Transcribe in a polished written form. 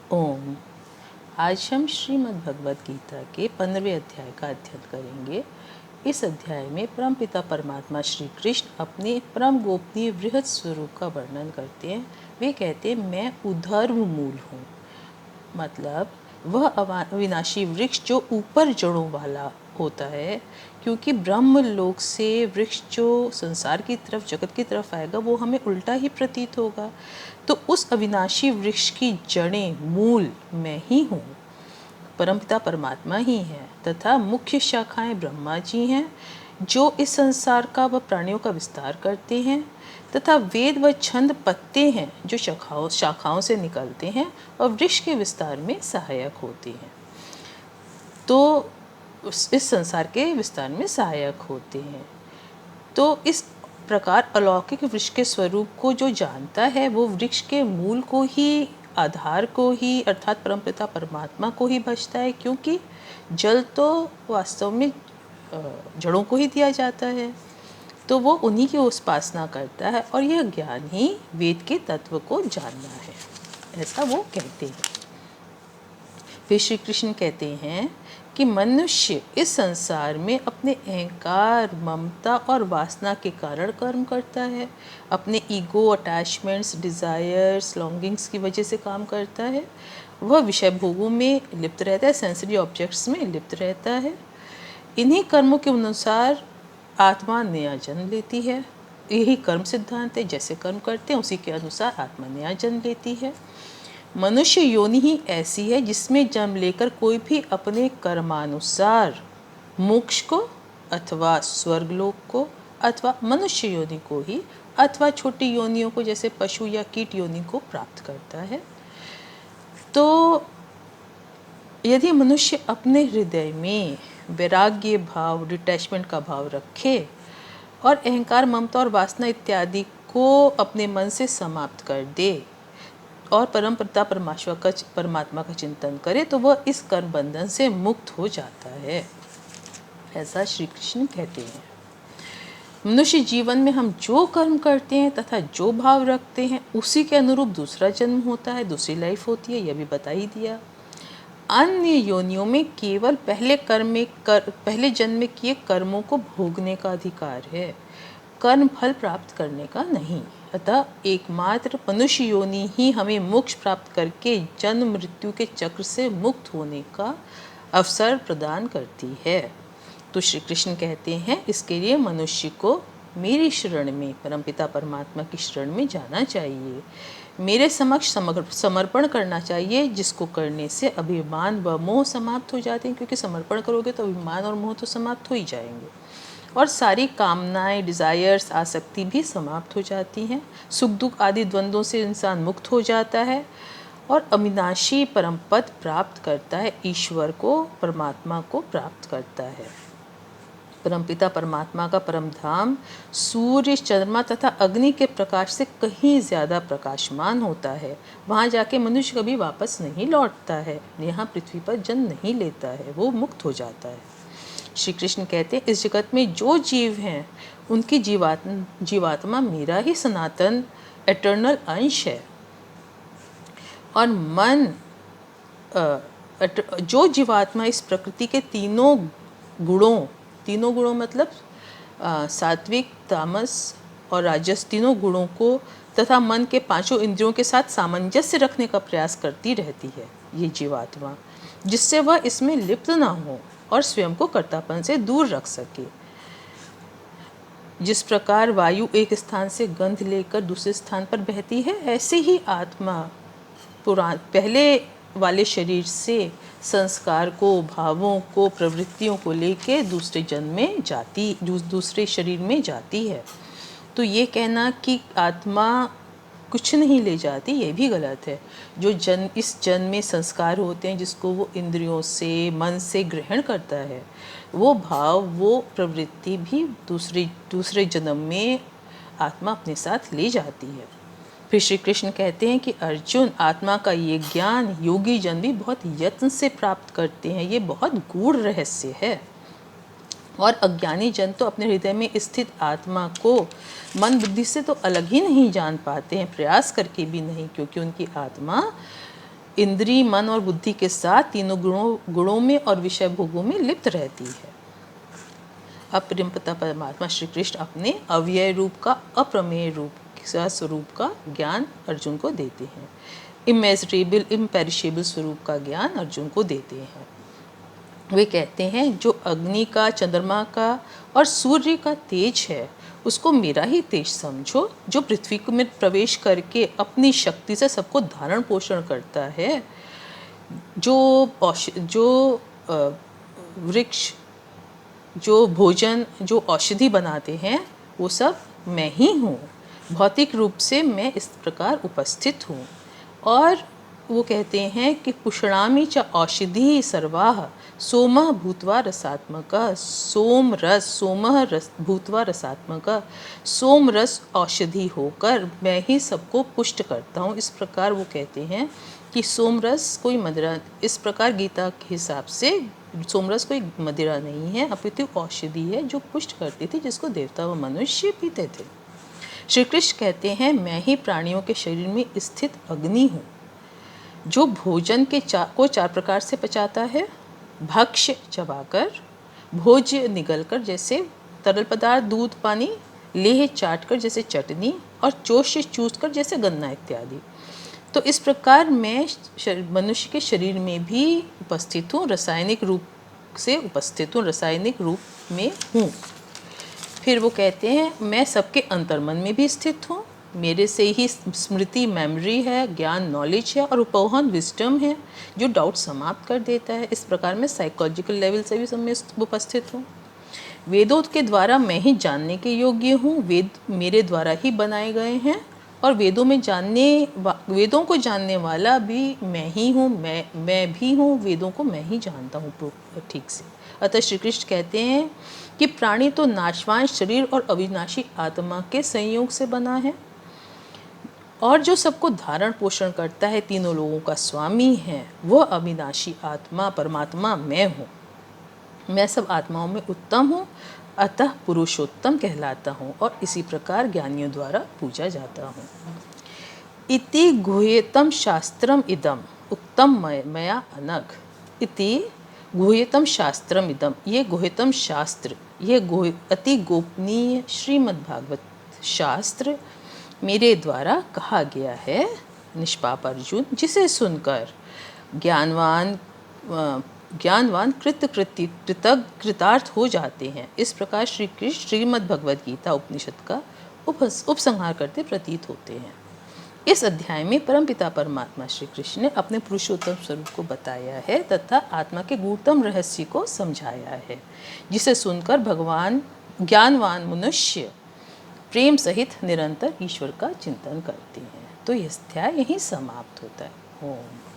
ओम। आज हम श्रीमद् भगवद गीता के 15वें अध्याय का अध्ययन करेंगे। इस अध्याय में परमपिता परमात्मा श्री कृष्ण अपने परम गोपनीय वृहद स्वरूप का वर्णन करते हैं। वे कहते हैं, मैं ऊर्ध्व मूल हूँ, मतलब वह अविनाशी वृक्ष जो ऊपर जड़ों वाला होता है, क्योंकि ब्रह्म लोक से वृक्ष जो संसार की तरफ, जगत की तरफ आएगा, वो हमें उल्टा ही प्रतीत होगा। तो उस अविनाशी वृक्ष की जड़ें, मूल मैं ही हूँ, परमपिता परमात्मा ही हैं, तथा मुख्य शाखाएं ब्रह्मा जी हैं जो इस संसार का व प्राणियों का विस्तार करते हैं, तथा वेद व छंद पत्ते हैं जो शाखाओं से निकलते हैं और वृक्ष के विस्तार में सहायक होते हैं। तो इस संसार के विस्तार में सहायक होते हैं। तो इस प्रकार अलौकिक वृक्ष के स्वरूप को जो जानता है, वो वृक्ष के मूल को ही, आधार को ही, अर्थात परमपिता परमात्मा को ही भजता है, क्योंकि जल तो वास्तव में जड़ों को ही दिया जाता है। तो वो उन्हीं की उपासना करता है और यह ज्ञान ही वेद के तत्व को जानना है, ऐसा वो कहते हैं। फिर श्री कृष्ण कहते हैं कि मनुष्य इस संसार में अपने अहंकार, ममता और वासना के कारण कर्म करता है। अपने ईगो, अटैचमेंट्स, डिज़ायर्स, लॉन्गिंग्स की वजह से काम करता है। वह विषय भोगों में लिप्त रहता है, सेंसरी ऑब्जेक्ट्स में लिप्त रहता है। इन्हीं कर्मों के अनुसार आत्मा नया जन्म लेती है। यही कर्म सिद्धांत है, जैसे कर्म करते हैं उसी के अनुसार आत्मा नया जन्म लेती है। मनुष्य योनि ही ऐसी है जिसमें जन्म लेकर कोई भी अपने कर्मानुसार मोक्ष को, अथवा स्वर्गलोक को, अथवा मनुष्य योनि को ही, अथवा छोटी योनियों को जैसे पशु या कीट योनि को प्राप्त करता है। तो यदि मनुष्य अपने हृदय में वैराग्य भाव, डिटैचमेंट का भाव रखे और अहंकार, ममता और वासना इत्यादि को अपने मन से समाप्त कर दे और परमपिता परमात्मा का चिंतन करे, तो वह इस कर्म बंधन से मुक्त हो जाता है, ऐसा श्री कृष्ण कहते हैं। मनुष्य जीवन में हम जो कर्म करते हैं तथा जो भाव रखते हैं, उसी के अनुरूप दूसरा जन्म होता है, दूसरी लाइफ होती है, यह भी बता ही दिया। अन्य योनियों में केवल पहले जन्म में किए कर्मों को भोगने का अधिकार है, कर्म फल प्राप्त करने का नहीं। अतः एकमात्र मनुष्य योनि ही हमें मोक्ष प्राप्त करके जन्म मृत्यु के चक्र से मुक्त होने का अवसर प्रदान करती है। तो श्री कृष्ण कहते हैं, इसके लिए मनुष्य को मेरी शरण में, परमपिता परमात्मा की शरण में जाना चाहिए, मेरे समक्ष समर्पण करना चाहिए, जिसको करने से अभिमान व मोह समाप्त हो जाते हैं। क्योंकि समर्पण करोगे तो अभिमान और मोह तो समाप्त हो ही जाएंगे, और सारी कामनाएं, डिज़ायर्स, आसक्ति भी समाप्त हो जाती हैं। सुख दुख आदि द्वंद्वों से इंसान मुक्त हो जाता है और अविनाशी परम पद प्राप्त करता है, ईश्वर को, परमात्मा को प्राप्त करता है। परमपिता परमात्मा का परम धाम सूर्य, चंद्रमा तथा अग्नि के प्रकाश से कहीं ज़्यादा प्रकाशमान होता है। वहाँ जाके मनुष्य कभी वापस नहीं लौटता है, यहाँ पृथ्वी पर जन्म नहीं लेता है, वो मुक्त हो जाता है। श्री कृष्ण कहते हैं, इस जगत में जो जीव हैं उनकी जीवात्मा मेरा ही सनातन एटर्नल अंश है। और मन, जो जीवात्मा इस प्रकृति के तीनों गुणों मतलब सात्विक, तामस और राजस, तीनों गुणों को तथा मन के पांचों इंद्रियों के साथ सामंजस्य रखने का प्रयास करती रहती है, ये जीवात्मा, जिससे वह इसमें लिप्त ना हो और स्वयं को कर्तापन से दूर रख सके। जिस प्रकार वायु एक स्थान से गंध लेकर दूसरे स्थान पर बहती है, ऐसे ही आत्मा पहले वाले शरीर से संस्कार को, भावों को, प्रवृत्तियों को लेके दूसरे शरीर में जाती है। तो ये कहना कि आत्मा कुछ नहीं ले जाती, ये भी गलत है। जो इस जन्म में संस्कार होते हैं, जिसको वो इंद्रियों से, मन से ग्रहण करता है, वो भाव, वो प्रवृत्ति भी दूसरे जन्म में आत्मा अपने साथ ले जाती है। फिर श्री कृष्ण कहते हैं कि अर्जुन, आत्मा का ये ज्ञान योगी जन भी बहुत यत्न से प्राप्त करते हैं, ये बहुत गूढ़ रहस्य है। और अज्ञानी जन तो अपने हृदय में स्थित आत्मा को मन बुद्धि से तो अलग ही नहीं जान पाते हैं, प्रयास करके भी नहीं, क्योंकि उनकी आत्मा इंद्रिय, मन और बुद्धि के साथ तीनों गुणों में और विषय भोगों में लिप्त रहती है। अब परमपिता परमात्मा श्री कृष्ण अपने अव्यय रूप का, अप्रमेय रूप स्वरूप का ज्ञान अर्जुन को देते हैं। इमेजरेबल, इम्पेरिशेबल स्वरूप का ज्ञान अर्जुन को देते हैं। वे कहते हैं जो अग्नि का, चंद्रमा का और सूर्य का तेज है उसको मेरा ही तेज समझो, जो पृथ्वी में प्रवेश करके अपनी शक्ति से सबको धारण पोषण करता है, जो वृक्ष, जो भोजन, जो औषधि बनाते हैं वो सब मैं ही हूँ। भौतिक रूप से मैं इस प्रकार उपस्थित हूँ। और वो कहते हैं कि पुष्णामि च औषधि सर्वाः सोमः भूत्वा रसात्मकः, सोम रस, सोमः रस भूत्वा रसात्मकः, सोम रस औषधि होकर मैं ही सबको पुष्ट करता हूँ। इस प्रकार वो कहते हैं कि सोमरस कोई मदिरा, इस प्रकार गीता के हिसाब से सोमरस कोई मदिरा नहीं है, अपितु औषधि है जो पुष्ट करती थी, जिसको देवता व मनुष्य पीते थे। श्री कृष्ण कहते हैं मैं ही प्राणियों के शरीर में स्थित अग्नि हूँ, जो भोजन के को चार प्रकार से पचाता है। भक्ष्य चबाकर, भोज्य निगलकर जैसे तरल पदार्थ दूध पानी, लेह चाटकर जैसे चटनी, और चोष्य चूसकर जैसे गन्ना इत्यादि। तो इस प्रकार मैं मनुष्य के शरीर में भी उपस्थित हूँ, रासायनिक रूप से उपस्थित हूँ, रासायनिक रूप में हूँ। फिर वो कहते हैं मैं सबके अंतर्मन में भी स्थित हूँ, मेरे से ही स्मृति, मेमोरी है, ज्ञान, नॉलेज है, और उपवहन, विजडम है, जो डाउट समाप्त कर देता है। इस प्रकार मैं साइकोलॉजिकल लेवल से भी सब में उपस्थित हूँ। वेदों के द्वारा मैं ही जानने के योग्य हूँ, वेद मेरे द्वारा ही बनाए गए हैं, और वेदों को जानने वाला भी मैं ही हूँ, मैं भी हूँ, वेदों को मैं ही जानता हूँ ठीक से। अतः श्री कृष्ण कहते हैं कि प्राणी तो नाशवान शरीर और अविनाशी आत्मा के संयोग से बना है, और जो सबको धारण पोषण करता है, तीनों लोगों का स्वामी है, वह अविनाशी आत्मा परमात्मा मैं हूँ। मैं सब आत्माओं में उत्तम हूँ, अतः पुरुषोत्तम कहलाता हूँ, और इसी प्रकार ज्ञानियों द्वारा पूजा जाता हूँ। इति गुह्यतम शास्त्रम इदम उक्तम मया अनघ। इति गुह्यतम शास्त्रम इदम, ये गुह्यतम शास्त्र, ये अति गोपनीय श्रीमद्भागवत शास्त्र मेरे द्वारा कहा गया है निष्पाप अर्जुन, जिसे सुनकर ज्ञानवान कृतार्थ हो जाते हैं। इस प्रकार श्री कृष्ण श्रीमद् भगवद गीता उपनिषद का उपसंहार करते प्रतीत होते हैं। इस अध्याय में परमपिता परमात्मा श्री कृष्ण ने अपने पुरुषोत्तम स्वरूप को बताया है तथा आत्मा के गूढ़तम रहस्य को समझाया है, जिसे सुनकर ज्ञानवान मनुष्य प्रेम सहित निरंतर ईश्वर का चिंतन करते हैं। तो यह अध्याय यहीं समाप्त होता है। ओम।